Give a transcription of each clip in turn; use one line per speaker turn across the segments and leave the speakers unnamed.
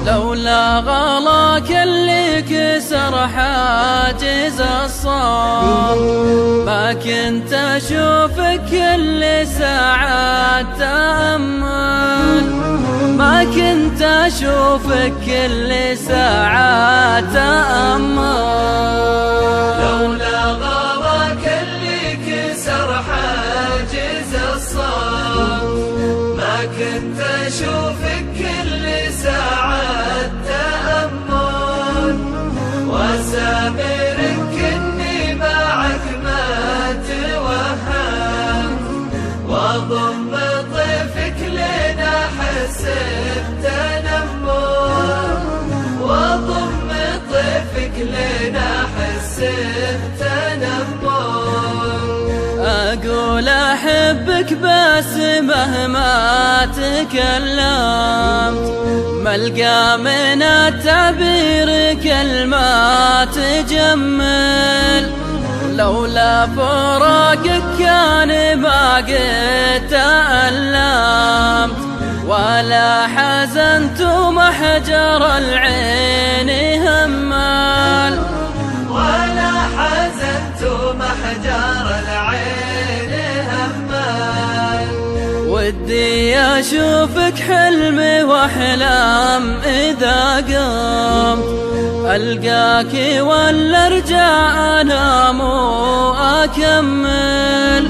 لولا غلاك اللي كسر حاجز الصوم ما كنت أشوفك كل ساعة تأمل، ما كنت أشوفك كل ساعة تأمل.
لولا غلاك اللي كسر حاجز الصوم ما كنت أشوفك كل ساعة تأمل، وسامرك إني معك ما توهم، وضم طيفك لنا حس التنمر، وضم طيفك لنا حس التنمر.
أقول أحبك بس مهما تكلمت ملقى من التعبير كلمات تجمل، لولا فراقك كان ما قد تألمت ولا حزنت محجر العين همال،
ولا حزنت محجر العين همال.
ودي أشوفك حلمي وأحلام إذا قمت ألقاك ولا أرجع أنام وأكمل،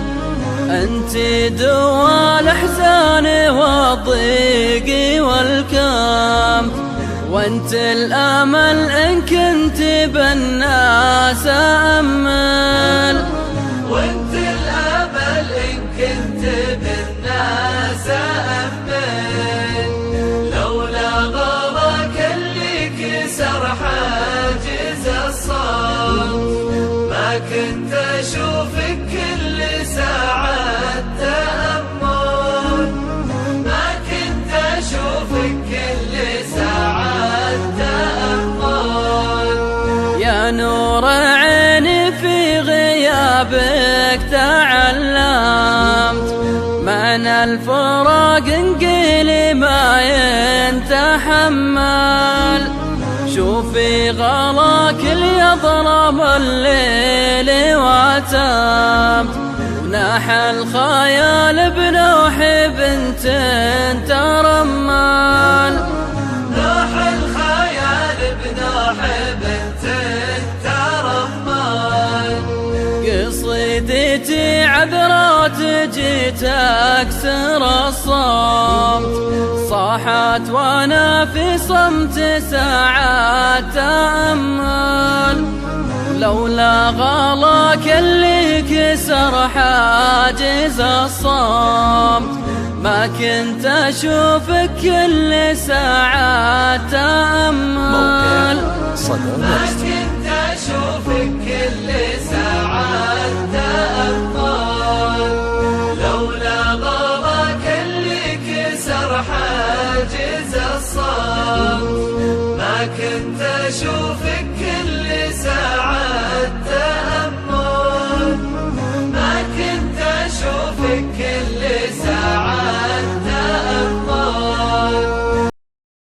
أنت دوا الأحزان والضيق والكم، وأنت الأمل إن كنت بالناس أأمل،
وأنت الأمل إن كنت بالناس أأمل. لولا غلاك اللي كسر حاجز الصوم ما كنت أشوفك كل ساعة تأمل، ما كنت أشوفك كل ساعة تأمل.
يا نور عيني في غيابك تعلمت معنى الفراق انقلي ما ينتحمل، شوفي غلاك اللي يضرب الليل واتمت، وناح الخيال بنوح بنت ترمل،
نوح الخيال بنوح بنت ترمل.
قصيدتي عذرات جيت أكسر الصمت صاحت وانا في صمت ساعات تأمل، لولا غلاك اللي كسر حاجز الصمت ما كنت أشوفك كل ساعة تأمل،
ما كنت أشوفك كل ساعة تأمل. لولا غلاك اللي كسر حاجز الصمت ما كنت أشوفك كل ساعة